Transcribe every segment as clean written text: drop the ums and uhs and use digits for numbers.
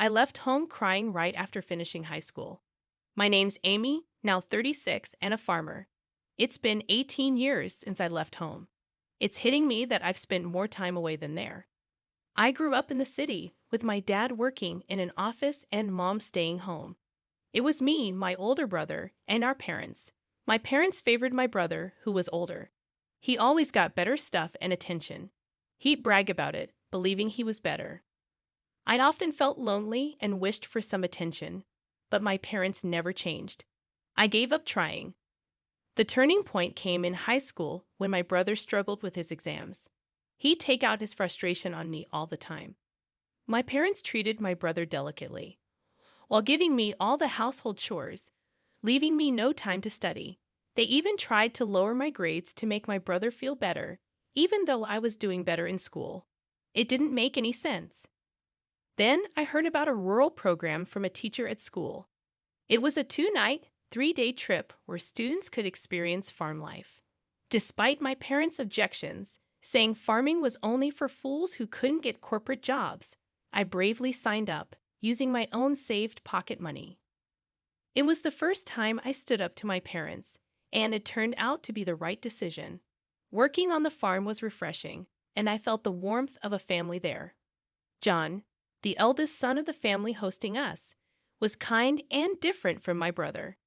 I left home crying right after finishing high school. My name's Amy, now 36 and a farmer. It's been 18 years since I left home. It's hitting me that I've spent more time away than there. I grew up in the city, with my dad working in an office and mom staying home. It was me, my older brother, and our parents. My parents favored my brother, who was older. He always got better stuff and attention. He'd brag about it, believing he was better. I'd often felt lonely and wished for some attention, but my parents never changed. I gave up trying. The turning point came in high school when my brother struggled with his exams. He'd take out his frustration on me all the time. My parents treated my brother delicately, while giving me all the household chores, leaving me no time to study. They even tried to lower my grades to make my brother feel better, even though I was doing better in school. It didn't make any sense. Then I heard about a rural program from a teacher at school. It was a 2-night, 3-day trip where students could experience farm life. Despite my parents' objections, saying farming was only for fools who couldn't get corporate jobs, I bravely signed up, using my own saved pocket money. It was the first time I stood up to my parents, and it turned out to be the right decision. Working on the farm was refreshing, and I felt the warmth of a family there. John, the eldest son of the family hosting us, was kind and different from my brother.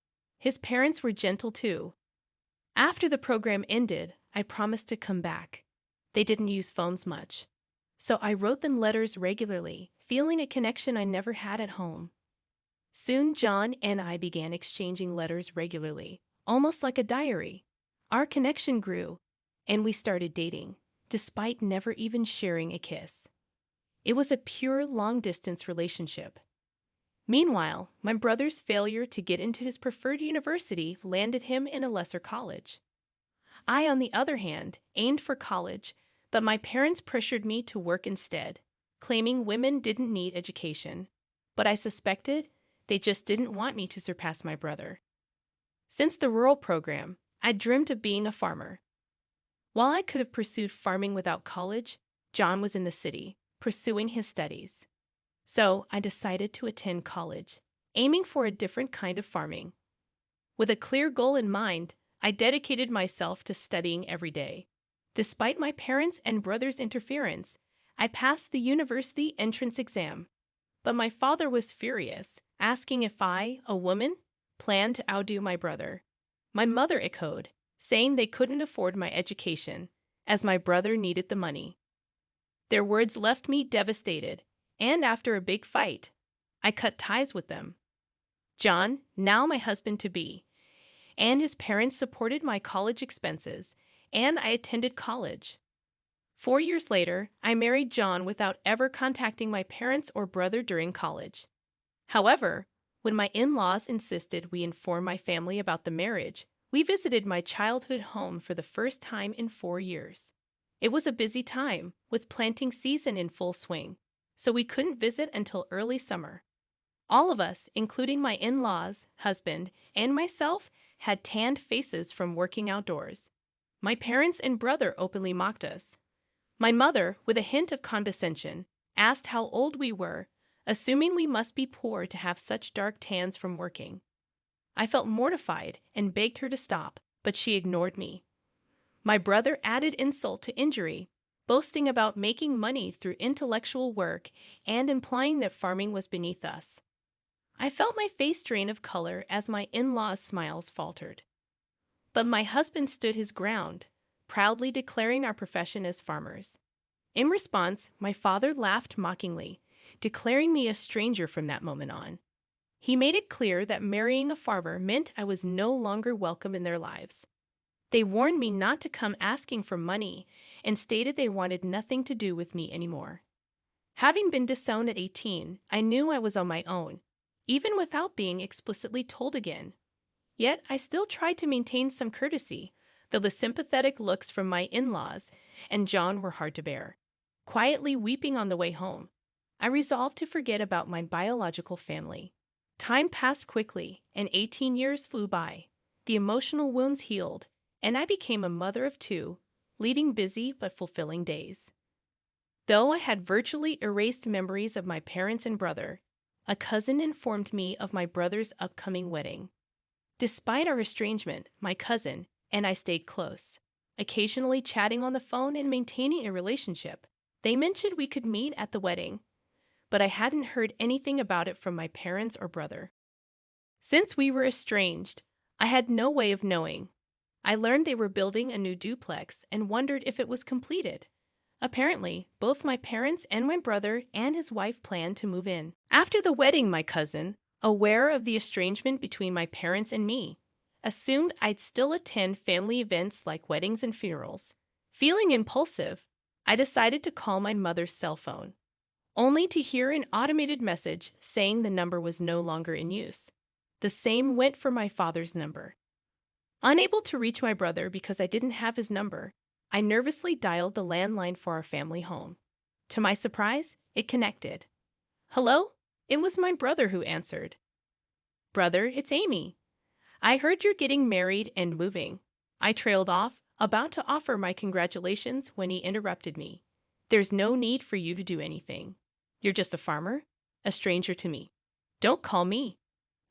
His parents were gentle too. After the program ended, I promised to come back. They didn't use phones much, so I wrote them letters regularly, feeling a connection I never had at home. Soon John and I began exchanging letters regularly, almost like a diary. Our connection grew, and we started dating, despite never even sharing a kiss. It was a pure long-distance relationship. Meanwhile, my brother's failure to get into his preferred university landed him in a lesser college. I, on the other hand, aimed for college, but my parents pressured me to work instead, claiming women didn't need education. But I suspected they just didn't want me to surpass my brother. Since the rural program, I dreamed of being a farmer. While I could have pursued farming without college, John was in the city, pursuing his studies. So I decided to attend college, aiming for a different kind of farming. With a clear goal in mind, I dedicated myself to studying every day. Despite my parents' and brother's interference, I passed the university entrance exam. But my father was furious, asking if I, a woman, planned to outdo my brother. My mother echoed, saying they couldn't afford my education, as my brother needed the money. Their words left me devastated, and after a big fight, I cut ties with them. John, now my husband-to-be, and his parents supported my college expenses, and I attended college. 4 years later, I married John without ever contacting my parents or brother during college. However, when my in-laws insisted we inform my family about the marriage, we visited my childhood home for the first time in 4 years. It was a busy time, with planting season in full swing, so we couldn't visit until early summer. All of us, including my in-laws, husband, and myself, had tanned faces from working outdoors. My parents and brother openly mocked us. My mother, with a hint of condescension, asked how old we were, assuming we must be poor to have such dark tans from working. I felt mortified and begged her to stop, but she ignored me. My brother added insult to injury, boasting about making money through intellectual work and implying that farming was beneath us. I felt my face drain of color as my in-laws' smiles faltered. But my husband stood his ground, proudly declaring our profession as farmers. In response, my father laughed mockingly, declaring me a stranger from that moment on. He made it clear that marrying a farmer meant I was no longer welcome in their lives. They warned me not to come asking for money and stated they wanted nothing to do with me anymore. Having been disowned at 18, I knew I was on my own, even without being explicitly told again. Yet I still tried to maintain some courtesy, though the sympathetic looks from my in-laws and John were hard to bear. Quietly weeping on the way home, I resolved to forget about my biological family. Time passed quickly, and 18 years flew by. The emotional wounds healed, and I became a mother of 2, leading busy but fulfilling days. Though I had virtually erased memories of my parents and brother, a cousin informed me of my brother's upcoming wedding. Despite our estrangement, my cousin and I stayed close, occasionally chatting on the phone and maintaining a relationship. They mentioned we could meet at the wedding, but I hadn't heard anything about it from my parents or brother. Since we were estranged, I had no way of knowing. I learned they were building a new duplex and wondered if it was completed. Apparently, both my parents and my brother and his wife planned to move in. After the wedding, my cousin, aware of the estrangement between my parents and me, assumed I'd still attend family events like weddings and funerals. Feeling impulsive, I decided to call my mother's cell phone, only to hear an automated message saying the number was no longer in use. The same went for my father's number. Unable to reach my brother because I didn't have his number, I nervously dialed the landline for our family home. To my surprise, it connected. "Hello?" It was my brother who answered. "Brother, it's Amy. I heard you're getting married and moving." I trailed off, about to offer my congratulations when he interrupted me. "There's no need for you to do anything. You're just a farmer, a stranger to me. Don't call me."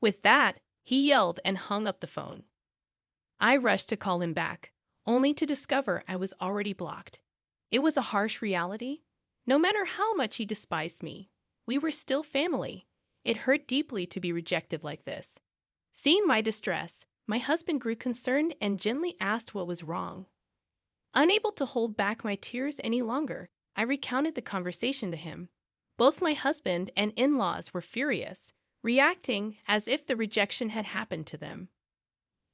With that, he yelled and hung up the phone. I rushed to call him back, only to discover I was already blocked. It was a harsh reality. No matter how much he despised me, we were still family. It hurt deeply to be rejected like this. Seeing my distress, my husband grew concerned and gently asked what was wrong. Unable to hold back my tears any longer, I recounted the conversation to him. Both my husband and in-laws were furious, reacting as if the rejection had happened to them.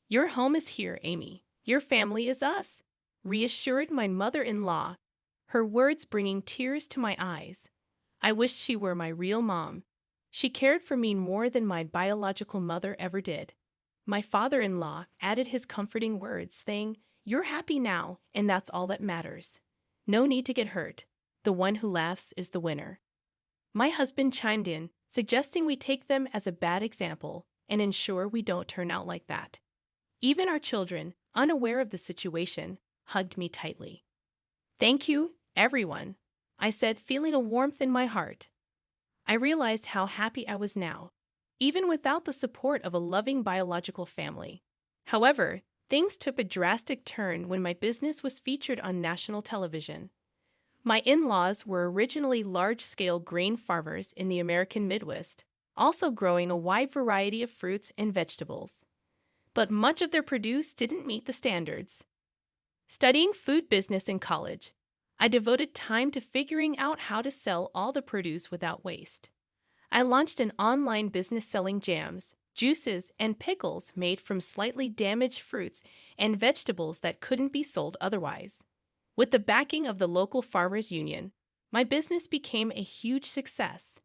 "Your home is here, Amy. Your family is us," reassured my mother-in-law, her words bringing tears to my eyes. I wished she were my real mom. She cared for me more than my biological mother ever did. My father-in-law added his comforting words, saying, "You're happy now, and that's all that matters. No need to get hurt. The one who laughs is the winner." My husband chimed in, suggesting we take them as a bad example and ensure we don't turn out like that. Even our children, unaware of the situation, hugged me tightly. "Thank you, everyone," I said, feeling a warmth in my heart. I realized how happy I was now, even without the support of a loving biological family. However, things took a drastic turn when my business was featured on national television. My in-laws were originally large-scale grain farmers in the American Midwest, also growing a wide variety of fruits and vegetables. But much of their produce didn't meet the standards. Studying food business in college, I devoted time to figuring out how to sell all the produce without waste. I launched an online business selling jams, juices, and pickles made from slightly damaged fruits and vegetables that couldn't be sold otherwise. With the backing of the local farmers union, my business became a huge success.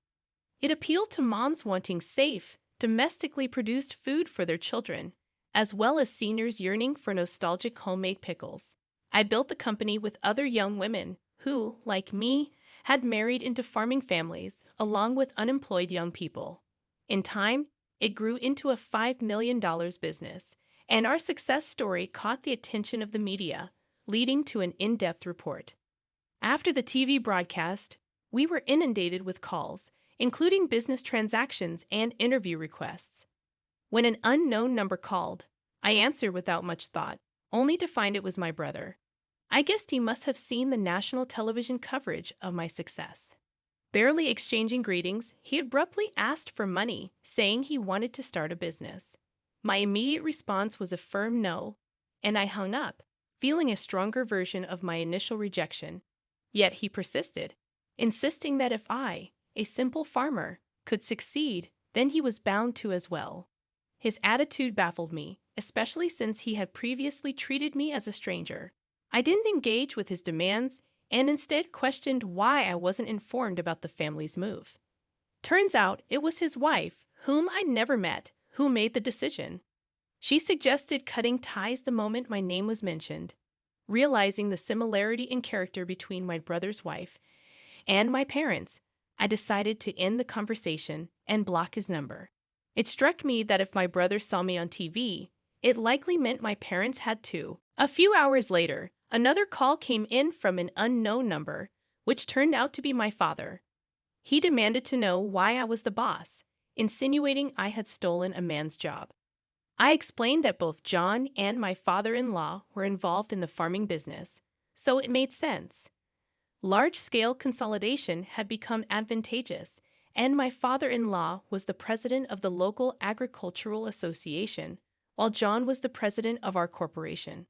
It appealed to moms wanting safe, domestically produced food for their children, as well as seniors yearning for nostalgic homemade pickles. I built the company with other young women who, like me, had married into farming families, along with unemployed young people. In time, it grew into a $5 million business, and our success story caught the attention of the media, leading to an in-depth report. After the TV broadcast, we were inundated with calls, including business transactions and interview requests. When an unknown number called, I answered without much thought, only to find it was my brother. I guessed he must have seen the national television coverage of my success. Barely exchanging greetings, he abruptly asked for money, saying he wanted to start a business. My immediate response was a firm no, and I hung up, feeling a stronger version of my initial rejection. Yet he persisted, insisting that if I, a simple farmer, could succeed, then he was bound to as well. His attitude baffled me, especially since he had previously treated me as a stranger. I didn't engage with his demands and instead questioned why I wasn't informed about the family's move. Turns out it was his wife, whom I'd never met, who made the decision. She suggested cutting ties the moment my name was mentioned. Realizing the similarity in character between my brother's wife and my parents, I decided to end the conversation and block his number. It struck me that if my brother saw me on TV, it likely meant my parents had too. A few hours later, another call came in from an unknown number, which turned out to be my father. He demanded to know why I was the boss, insinuating I had stolen a man's job. I explained that both John and my father-in-law were involved in the farming business, so it made sense. Large-scale consolidation had become advantageous, and my father-in-law was the president of the local agricultural association, while John was the president of our corporation.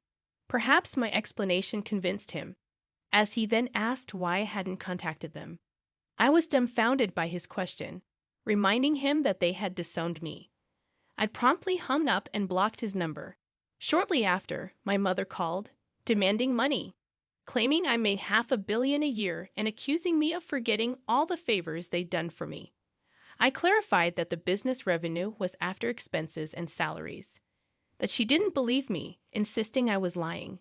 Perhaps my explanation convinced him, as he then asked why I hadn't contacted them. I was dumbfounded by his question, reminding him that they had disowned me. I promptly hung up and blocked his number. Shortly after, my mother called, demanding money, claiming I made $500 million a year and accusing me of forgetting all the favors they'd done for me. I clarified that the business revenue was after expenses and salaries, that she didn't believe me, insisting I was lying.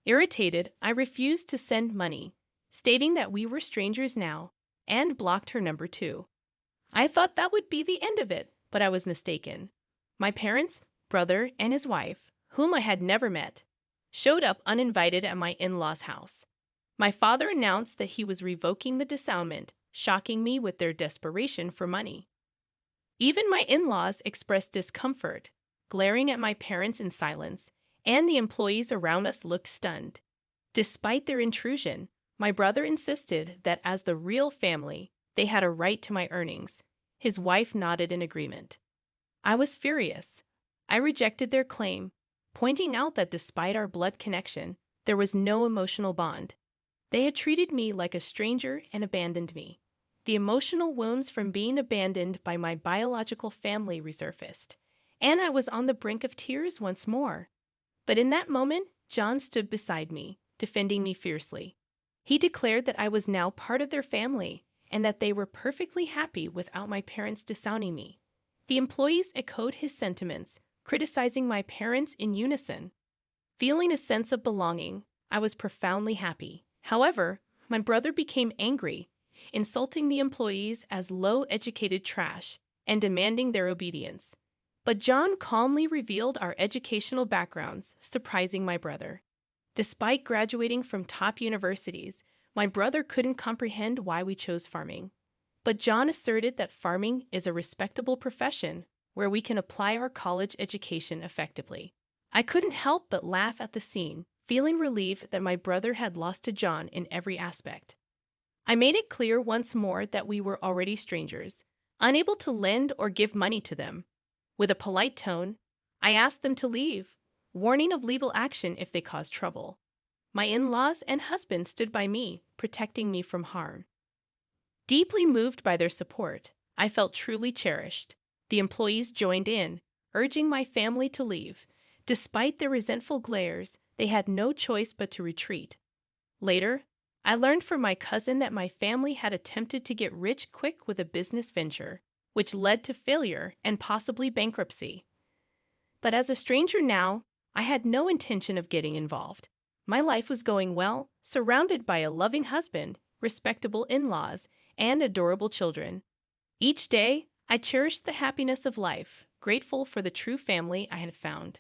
Irritated, I refused to send money, stating that we were strangers now, and blocked her number too. I thought that would be the end of it, but I was mistaken. My parents, brother, and his wife, whom I had never met, showed up uninvited at my in-laws' house. My father announced that he was revoking the disownement, shocking me with their desperation for money. Even my in-laws expressed discomfort, glaring at my parents in silence, and the employees around us looked stunned. Despite their intrusion, my brother insisted that as the real family, they had a right to my earnings. His wife nodded in agreement. I was furious. I rejected their claim, pointing out that despite our blood connection, there was no emotional bond. They had treated me like a stranger and abandoned me. The emotional wounds from being abandoned by my biological family resurfaced, and I was on the brink of tears once more. But in that moment, John stood beside me, defending me fiercely. He declared that I was now part of their family, and that they were perfectly happy without my parents disowning me. The employees echoed his sentiments, criticizing my parents in unison. Feeling a sense of belonging, I was profoundly happy. However, my brother became angry, insulting the employees as low-educated trash and demanding their obedience. But John calmly revealed our educational backgrounds, surprising my brother. Despite graduating from top universities, my brother couldn't comprehend why we chose farming. But John asserted that farming is a respectable profession where we can apply our college education effectively. I couldn't help but laugh at the scene, feeling relieved that my brother had lost to John in every aspect. I made it clear once more that we were already strangers, unable to lend or give money to them. With a polite tone, I asked them to leave, warning of legal action if they caused trouble. My in-laws and husband stood by me, protecting me from harm. Deeply moved by their support, I felt truly cherished. The employees joined in, urging my family to leave. Despite their resentful glares, they had no choice but to retreat. Later, I learned from my cousin that my family had attempted to get rich quick with a business venture, which led to failure and possibly bankruptcy. But as a stranger now, I had no intention of getting involved. My life was going well, surrounded by a loving husband, respectable in-laws, and adorable children. Each day, I cherished the happiness of life, grateful for the true family I had found.